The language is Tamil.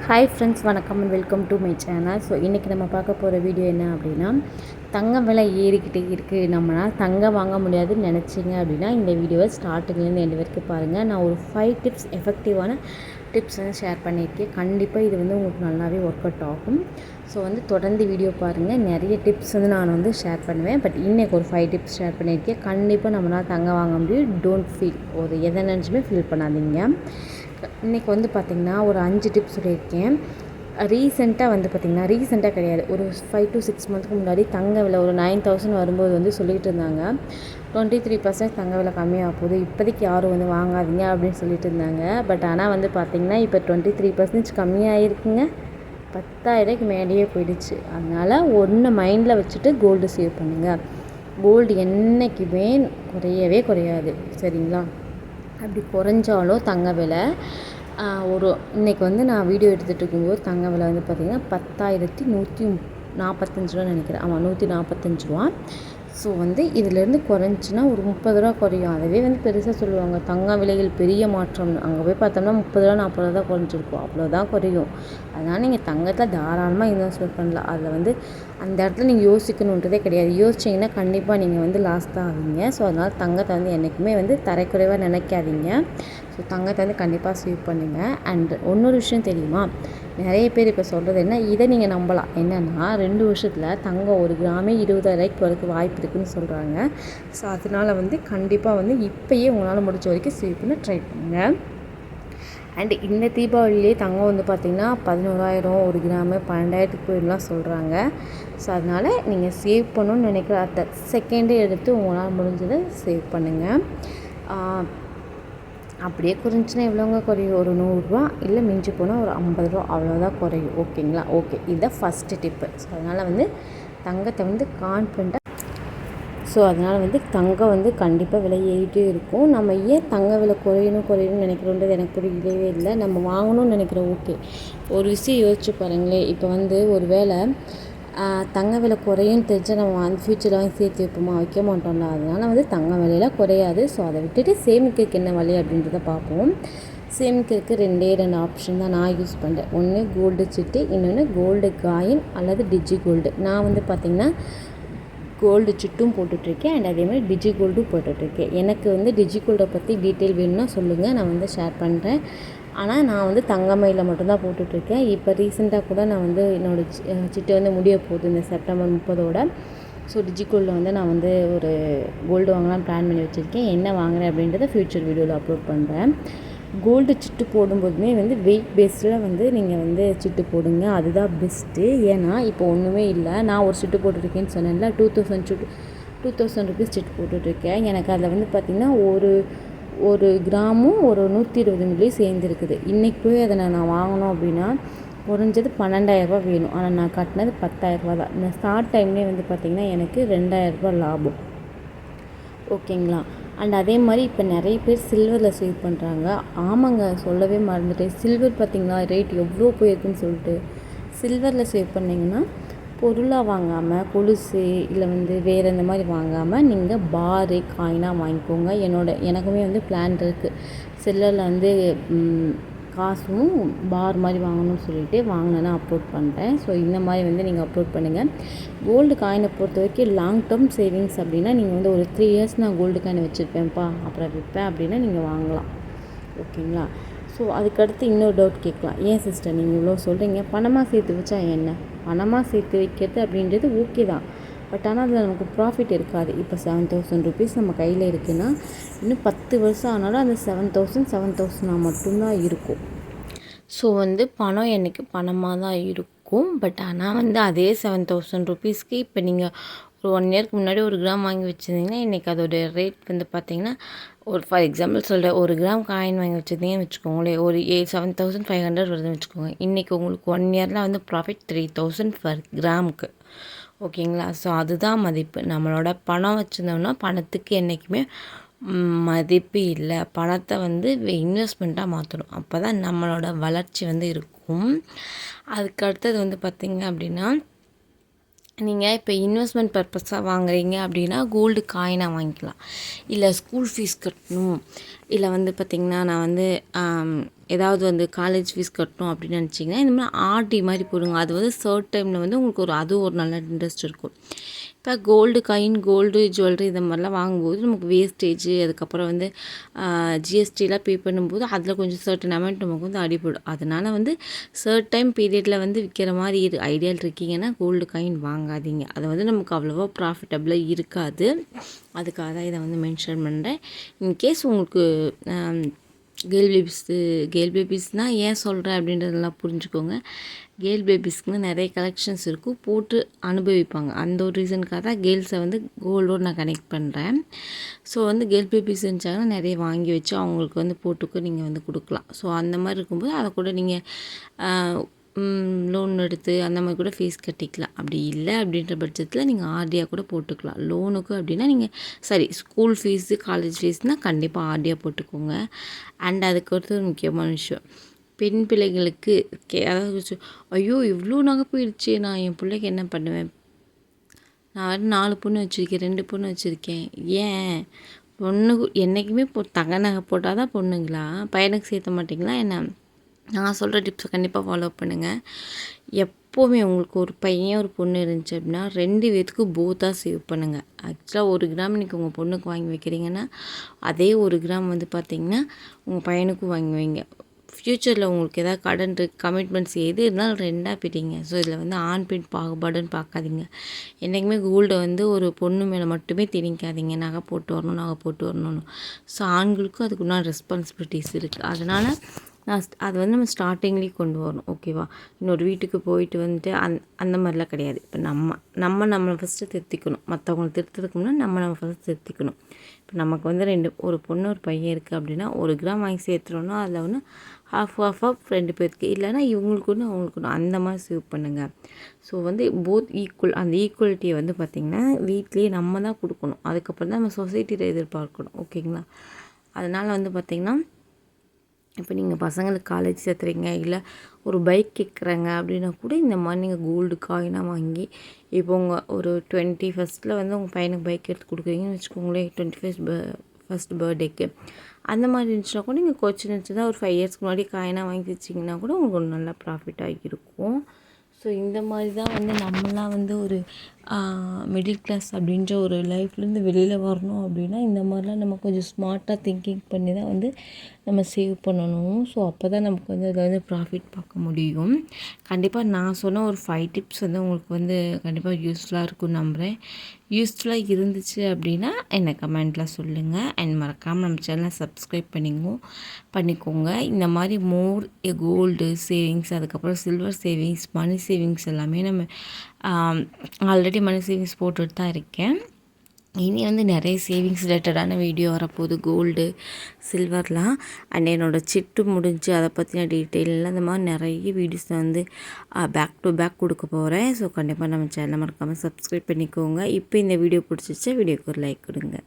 ஹாய் ஃப்ரெண்ட்ஸ், வணக்கம் and welcome to my channel. So இன்றைக்கி நம்ம பார்க்க போகிற வீடியோ என்ன அப்படின்னா, தங்கம் விலை ஏறிக்கிட்டே இருக்குது, நம்மளால் தங்கம் வாங்க முடியாதுன்னு நினச்சிங்க அப்படின்னா இந்த வீடியோவை ஸ்டார்டிங்லேருந்து எண்டு வரைக்கும் பாருங்கள். நான் ஒரு 5 டிப்ஸ், எஃபெக்டிவான டிப்ஸ் வந்து ஷேர் பண்ணியிருக்கேன். கண்டிப்பாக இது வந்து உங்களுக்கு நல்லாவே ஒர்க் அவுட் ஆகும். ஸோ வந்து தொடர்ந்து வீடியோ பாருங்கள். நிறைய டிப்ஸ் வந்து நான் வந்து ஷேர் பண்ணுவேன். பட் இன்றைக்கி ஒரு 5 டிப்ஸ் ஷேர் பண்ணியிருக்கேன். கண்டிப்பாக நம்மளால் தங்கம் வாங்க முடியும். டோன்ட் ஃபீல், ஒரு எதை நினச்சுமே ஃபீல் பண்ணாதீங்க. இன்றைக்கி வந்து பார்த்திங்கன்னா ஒரு 5 டிப்ஸ் சொல்லியிருக்கேன். ரீசெண்டாக கிடையாது, ஒரு 5 to 6 மந்த்துக்கு முன்னாடி தங்க விலை ஒரு 9,000 வரும்போது வந்து சொல்லிகிட்டு இருந்தாங்க 23% தங்க விலை கம்மியாக போகுது, இப்போதைக்கு யாரும் வந்து வாங்காதீங்க அப்படின்னு சொல்லிட்டு இருந்தாங்க. பட் ஆனால் வந்து பார்த்திங்கன்னா இப்போ 23% கம்மியாக இருக்குங்க, 10,000 மேலேயே போயிடுச்சு. அதனால் ஒன்று மைண்டில் வச்சுட்டு கோல்டு சேவ் பண்ணுங்கள். கோல்டு என்றைக்குமே குறையவே குறையாது, சரிங்களா? அப்படி குறைஞ்சாலும் தங்க விலை இன்றைக்கி வந்து நான் வீடியோ எடுத்துகிட்டு இருக்கும்போது தங்க விலை வந்து பார்த்திங்கன்னா 10,145 நினைக்கிறேன். ஆமாம், 145 ரூபா. ஸோ வந்து இதிலேருந்து குறைஞ்சின்னா ஒரு 30 ரூபா குறையும். அதவே வந்து பெருசாக சொல்லுவாங்க தங்க விலைகள் பெரிய மாற்றம், அங்கே போய் பார்த்தோம்னா 30 ரூபா 40 ரூபா தான் குறைஞ்சிருக்கும், அவ்வளோதான் குறையும். அதனால் நீங்கள் தங்கத்தில் தாராளமாக இன்வெஸ்ட்மெண்ட் பண்ணலாம். அதில் வந்து அந்த இடத்துல நீங்கள் யோசிக்கணுன்றதே கிடையாது. யோசிச்சிங்கன்னா கண்டிப்பாக நீங்கள் வந்து லாஸ் தான் ஆவீங்க. ஸோ அதனால் தங்கத்தை வந்து என்றைக்குமே வந்து தரைக்குறைவாக நினைக்காதீங்க. ஸோ தங்கத்தை வந்து கண்டிப்பாக சேவ் பண்ணுங்கள். அண்ட் இன்னொரு விஷயம் தெரியுமா, நிறைய பேர் இப்போ சொல்கிறது என்ன, இதை நீங்கள் நம்பலாம். என்னென்னா 2 வருஷத்தில் தங்கம் 1 கிராமே 20,000 வரைக்கும் வாய்ப்பு இருக்குதுன்னு சொல்கிறாங்க. ஸோ அதனால் வந்து கண்டிப்பாக வந்து இப்போயே உங்களால் முடிஞ்ச வரைக்கும் சேவ் பண்ண ட்ரை பண்ணுங்கள். அண்ட் இந்த தீபாவளியிலே தங்கம் வந்து பார்த்திங்கன்னா 11,000 1 கிராமு 12,000 போயிடலாம் சொல்கிறாங்க. ஸோ அதனால் நீங்கள் சேவ் பண்ணணும்னு நினைக்கிற அந்த செகண்டே எடுத்து உங்களால் முடிஞ்சதை சேவ் பண்ணுங்கள். அப்படியே குறைஞ்சின்னா எவ்வளோங்க குறையும், ஒரு 100 ரூபா, இல்லை மிஞ்சி போனால் ஒரு 50 ரூபா, அவ்வளோதான் குறையும். ஓகேங்களா? ஓகே, இதுதான் ஃபஸ்ட்டு டிப்பு. ஸோ அதனால் வந்து தங்கத்தை வந்து கான்ஃபிடண்ட்டாக தங்கம் வந்து கண்டிப்பாக விலை ஏறிட்டே இருக்கும். நம்ம ஏன் தங்க விலை குறையணும்னு நினைக்கிறோன்றது எனக்கு புரியவே இல்லை. நம்ம வாங்கணும்னு நினைக்கிறோம், ஓகே. ஒரு விஷயம் யோசிச்சு பாருங்களேன், இப்போ வந்து ஒரு வேளை தங்க விலை குறையும்னு தெரிஞ்சால் நம்ம அந்த ஃப்யூச்சரில் வாங்கி சேர்த்து வைப்போமா, வைக்க மாட்டோம்ல. அதனால் வந்து தங்க விலையெல்லாம் குறையாது. ஸோ அதை விட்டுட்டு சேமிக்கிறதுக்கு என்ன வழி அப்படின்றத பார்ப்போம். சேமிக்கிறதுக்கு 2 ஆப்ஷன் தான் நான் யூஸ் பண்ணுறேன். ஒன்று கோல்டு சிட்டு, இன்னொன்று கோல்டு காயின் அல்லது டிஜி கோல்டு. நான் வந்து பார்த்திங்கன்னா கோல்டு சிட்டும் போட்டுட்ருக்கேன் அண்ட் அதேமாதிரி டிஜி கோல்டும் போட்டுட்ருக்கேன். எனக்கு வந்து டிஜி கோல்டை பற்றி டீட்டெயில் வேணும்னா சொல்லுங்கள், நான் வந்து ஷேர் பண்ணுறேன். ஆனால் நான் வந்து தங்கமயில மட்டும்தான் போட்டுட்ருக்கேன். இப்போ ரீசெண்டாக கூட நான் வந்து என்னோடய சிட்டு வந்து முடிய போகுது இந்த செப்டம்பர் 30ஓட. ஸோ டிஜி கோல்டில் வந்து நான் வந்து ஒரு கோல்டு வாங்கலாம்னு பிளான் பண்ணி வச்சுருக்கேன். என்ன வாங்குறேன் அப்படின்றத ஃப்யூச்சர் வீடியோவில் அப்லோட் பண்ணுறேன். கோல்டு சிட்டு போடும்போதுமே வந்து வெயிட் பேஸில் வந்து நீங்கள் வந்து சிட்டு போடுங்க, அதுதான் பெஸ்ட்டு. ஏன்னா இப்போ ஒன்றுமே இல்லை, நான் ஒரு சிட்டு போட்டுருக்கேன்னு சொன்னேன்ல, 2,000 ருபீஸ் சிட்டு போட்டுட்ருக்கேன். எனக்கு அதில் வந்து பார்த்திங்கன்னா ஒரு கிராமும் ஒரு 120 மில்லியும் சேர்ந்துருக்குது. இன்றைக்கி போய் அதை நான் வாங்கினோம் அப்படின்னா குறைஞ்சது 12,000 வேணும். ஆனால் நான் கட்டினது 10,000 தான். இந்த ஸ்டார்ட் டைம்லேயே வந்து பார்த்திங்கன்னா எனக்கு 2,000 லாபம். ஓகேங்களா? அண்ட் அதே மாதிரி இப்போ நிறைய பேர் சில்வரில் சேவ் பண்ணுறாங்க. ஆமாங்க, சொல்லவே மறந்துட்டேன். சில்வர் பார்த்திங்களா ரேட் எவ்வளோ போயிருக்குன்னு சொல்லிட்டு. சில்வரில் சேவ் பண்ணிங்கன்னா பொருளாக வாங்காமல், கொலுசு இல்லை வந்து வேறு இந்த மாதிரி வாங்காமல் நீங்கள் பாரு காயினாக வாங்கிக்கோங்க. எனக்குமே வந்து பிளான் இருக்குது. சில்வரில் வந்து காசும் பார் மாதிரி வாங்கணும்னு சொல்லிட்டு வாங்கினேன்னா அப்லோட் பண்ணுறேன். ஸோ இந்த மாதிரி வந்து நீங்கள் அப்லோட் பண்ணுங்கள். கோல்டு காயினை பொறுத்த வரைக்கும் லாங் டேர்ம் சேவிங்ஸ் அப்படின்னா நீங்கள் வந்து ஒரு 3 இயர்ஸ் நான் கோல்டு காயின் வச்சுருப்பேன்ப்பா, அப்புறம் விற்பேன் அப்படின்னா நீங்கள் வாங்கலாம். ஓகேங்களா? ஸோ அதுக்கடுத்து இன்னொரு டவுட் கேட்கலாம், ஏன் சிஸ்டர் நீங்கள் இவ்வளோ சொல்கிறீங்க, பணமாக சேர்த்து வச்சா என்ன? பணமாக சேர்த்து வைக்கிறது அப்படின்றது ஓகே தான், பட் ஆனால் அதில் நமக்கு ப்ராஃபிட் இருக்காது. இப்போ 7,000 ருபீஸ் நம்ம கையில் இருக்குதுன்னா இன்னும் 10 வருஷம் ஆனாலும் அந்த 7,000 மட்டும்தான் இருக்கும். ஸோ வந்து பணம் என்றைக்கு பணமாக தான் இருக்கும். பட் ஆனால் வந்து அதே 7,000 ருபீஸ்க்கு இப்போ நீங்கள் ஒரு 1 இயர்க்கு முன்னாடி 1 கிராம் வாங்கி வச்சுருந்தீங்கன்னா இன்றைக்கி அதோடய ரேட் வந்து பார்த்திங்கன்னா, ஒரு ஃபார் எக்ஸாம்பிள் சொல்கிறேன், 1 கிராம் காயின் வாங்கி வச்சுருந்தீங்கன்னு வச்சுக்கோங்களேன், ஒரு 7,500 வருதுன்னு வச்சுக்கோங்க. இன்றைக்கி உங்களுக்கு 1 இயரில் வந்து ப்ராஃபிட் 3,000 பர் கிராமுக்கு. ஓகேங்களா? ஸோ அதுதான் மதிப்பு. நம்மளோட பணம் வச்சுருந்தோம்னா பணத்துக்கு என்றைக்குமே மதிப்பு இல்லை. பணத்தை வந்து இன்வெஸ்ட்மெண்ட்டாக மாற்றணும், அப்போ தான் நம்மளோட வளர்ச்சி வந்து இருக்கும். அதுக்கு அடுத்தது வந்து பார்த்திங்க அப்படின்னா, நீங்கள் இப்போ இன்வெஸ்ட்மெண்ட் பர்பஸாக வாங்குறீங்க அப்படின்னா கோல்டு காயினாக வாங்கிக்கலாம். இல்லை ஸ்கூல் ஃபீஸ் கட்டணும், இல்லை வந்து பார்த்திங்கன்னா நான் வந்து ஏதாவது வந்து காலேஜ் ஃபீஸ் கட்டணும் அப்படின்னு நினச்சிங்கன்னா இந்த மாதிரி ஆர்டி மாதிரி போடுங்க. அது வந்து டைமில் வந்து உங்களுக்கு அதுவும் ஒரு நல்ல இன்ட்ரெஸ்ட் இருக்கும். இப்போ கோல்டு காயின், கோல்டு ஜுவல்லரி இந்த மாதிரிலாம் வாங்கும்போது நமக்கு வேஸ்டேஜ், அதுக்கப்புறம் வந்து ஜிஎஸ்டிலாம் பே பண்ணும்போது அதில் கொஞ்சம் சர்டன் அமௌண்ட் நமக்கு வந்து அடிபடும். அதனால் வந்து டைம் பீரியடில் வந்து விற்கிற மாதிரி ஐடியாவில் இருக்கீங்கன்னா கோல்டு காயின் வாங்காதீங்க. அது வந்து நமக்கு அவ்வளோவா ப்ராஃபிட்டபிளாக இருக்காது. அதுக்காக தான் இதை வந்து மென்ஷன் பண்ணுறேன். இன்கேஸ் உங்களுக்கு கேர்ள் பேபிஸ்னால் ஏன் சொல்கிறேன் அப்படின்றதெல்லாம் புரிஞ்சுக்கோங்க. கேர்ள் பேபிஸ்க்குன்னு நிறைய கலெக்ஷன்ஸ் இருக்கும், போட்டு அனுபவிப்பாங்க. அந்த ஒரு ரீசனுக்காக தான் கேர்ள்ஸை வந்து கோல்டோடு நான் கனெக்ட் பண்ணுறேன். ஸோ வந்து கேர்ள் பேபிஸ் இருந்துச்சாங்கன்னா நிறைய வாங்கி வச்சு அவங்களுக்கு வந்து போட்டுக்கு நீங்கள் வந்து கொடுக்கலாம். ஸோ அந்த மாதிரி இருக்கும்போது அதை கூட நீங்கள் லோன் எடுத்து அந்த மாதிரி கூட ஃபீஸ் கட்டிக்கலாம். அப்படி இல்லை அப்படின்ற பட்சத்தில் நீங்கள் ஆர்டியாக கூட போட்டுக்கலாம். லோனுக்கு அப்படின்னா நீங்கள் ஸ்கூல் ஃபீஸு, காலேஜ் ஃபீஸ்னால் கண்டிப்பாக ஆர்டியாக போட்டுக்கோங்க. அண்ட் அதுக்கு ஒரு முக்கியமான விஷயம், பெண் பிள்ளைகளுக்கு அதாவது ஐயோ இவ்வளோ நகை போயிடுச்சு, நான் என் பிள்ளைக்கு என்ன பண்ணுவேன்? நான் வந்து 4 பொண்ணு வச்சுருக்கேன், 2 பொண்ணு வச்சுருக்கேன். ஏன் பொண்ணுக்கு என்றைக்குமே தங்க நகை போட்டால் தான் பொண்ணுங்களா? பையனுக்கு சேர்த்த மாட்டிங்களா என்ன? நான் சொல்கிற டிப்ஸை கண்டிப்பாக ஃபாலோ பண்ணுங்கள். எப்போவுமே உங்களுக்கு ஒரு பையன் ஒரு பொண்ணு இருந்துச்சு அப்படின்னா 2 பேத்துக்கு போத்தாக சேவ் பண்ணுங்கள். ஆக்சுவலாக 1 கிராம் இன்றைக்கி உங்கள் பொண்ணுக்கு வாங்கி வைக்கிறீங்கன்னா அதே 1 கிராம் வந்து பார்த்திங்கன்னா உங்கள் பையனுக்கும் வாங்கி வைங்க. ஃப்யூச்சரில் உங்களுக்கு ஏதாவது கடன் கமிட்மெண்ட்ஸ் எது இருந்தாலும் 2ஆக பிரிங்க. ஸோ இதில் வந்து ஆண் பெண் பாகுபாடுன்னு பார்க்காதீங்க. என்றைக்குமே கோல்டை வந்து ஒரு பொண்ணு மேலே மட்டுமே திணிக்காதீங்க, நகை போட்டு வரணும்னு. ஸோ ஆண்களுக்கும் அதுக்குண்டான ரெஸ்பான்சிபிலிட்டிஸ் இருக்குது. அதனால் அது வந்து நம்ம ஸ்டார்டிங்லேயே கொண்டு வரணும். ஓகேவா? இன்னொரு வீட்டுக்கு போயிட்டு வந்துட்டு அந்த மாதிரிலாம் கிடையாது. இப்போ நம்மளை ஃபஸ்ட்டு திருத்திக்கணும். மற்றவங்களை திருத்துறதுக்கு முன்னாடி நம்ம ஃபஸ்ட்டு திருத்திக்கணும். இப்போ நமக்கு வந்து ஒரு பொண்ணு ஒரு பையன் இருக்குது அப்படின்னா 1 கிராம் வாங்கி சேர்த்துறோன்னா அதில் ஒன்று ஆஃப் 2 பேருக்கு, இல்லைனா இவங்களுக்கு ஒன்று அவங்களுக்கு ஒன்று, அந்த மாதிரி சேவ் பண்ணுங்கள். ஸோ வந்து போத் ஈக்குவல். அந்த ஈக்குவலிட்டியை வந்து பார்த்திங்கன்னா வீட்லேயே நம்ம தான் கொடுக்கணும். அதுக்கப்புறம் தான் நம்ம சொசைட்டியில் எதிர்பார்க்கணும். ஓகேங்களா? அதனால் வந்து பார்த்திங்கன்னா இப்போ நீங்கள் பசங்களுக்கு காலேஜ் சேர்த்துறீங்க, இல்லை ஒரு பைக் கேட்குறாங்க அப்படின்னா கூட இந்த மாதிரி நீங்கள் கோல்டு காயினாக வாங்கி, இப்போ உங்கள் ஒரு 21st வந்து உங்கள் பையனுக்கு பைக் எடுத்து கொடுக்குறீங்கன்னு வச்சுக்கோங்களேன், 21st பர்த்டேக்கு அந்த மாதிரி இருந்துச்சுன்னா கூட நீங்கள் கொச்சின் தான் ஒரு 5 இயர்ஸ்க்கு முன்னாடி காயினாக வாங்கி வச்சிங்கன்னா கூட உங்களுக்கு ஒரு நல்ல ப்ராஃபிட்டாக இருக்கும். ஸோ இந்த மாதிரி தான் வந்து நம்மளாம் வந்து ஒரு மிடில் கிளாஸ் அப்படின்ற ஒரு லைஃப்லேருந்து வெளியில் வரணும் அப்படின்னா இந்த மாதிரிலாம் நம்ம கொஞ்சம் ஸ்மார்ட்டாக திங்கிங் பண்ணி தான் வந்து நம்ம சேவ் பண்ணணும். ஸோ அப்போ தான் நமக்கு வந்து அதில் வந்து ப்ராஃபிட் பார்க்க முடியும். கண்டிப்பாக நான் சொன்ன ஒரு 5 டிப்ஸ் வந்து உங்களுக்கு வந்து கண்டிப்பாக யூஸ்ஃபுல்லாக இருக்கும்னு நம்புகிறேன். யூஸ்ஃபுல்லாக இருந்துச்சு அப்படின்னா என்னை கமெண்ட்டில் சொல்லுங்கள். அண்ட் மறக்காமல் நம்ம சேனலை சப்ஸ்கிரைப் பண்ணிக்கோங்க. இந்த மாதிரி மோர் கோல்டு சேவிங்ஸ், அதுக்கப்புறம் சில்வர் சேவிங்ஸ், மணி சேவிங்ஸ் எல்லாமே நம்ம ஆல்ரெடி மணி சேவிங்ஸ் போட்டுட்டு தான் இருக்கேன். இனி வந்து நிறைய சேவிங்ஸ் ரிலேட்டடான வீடியோ வரப்போகுது, கோல்டு சில்வர்லாம். அண்ட் என்னோடய சிட்டு முடிஞ்சு அதை பற்றின டீட்டெயிலெலாம் இந்த மாதிரி நிறைய வீடியோஸ் நான் வந்து பேக் டு பேக் கொடுக்க போகிறேன். ஸோ கண்டிப்பாக நம்ம சேனலை மறக்காமல் சப்ஸ்கிரைப் பண்ணிக்கோங்க. இப்போ இந்த வீடியோ பிடிச்சிச்சா வீடியோக்கு ஒரு லைக் கொடுங்க.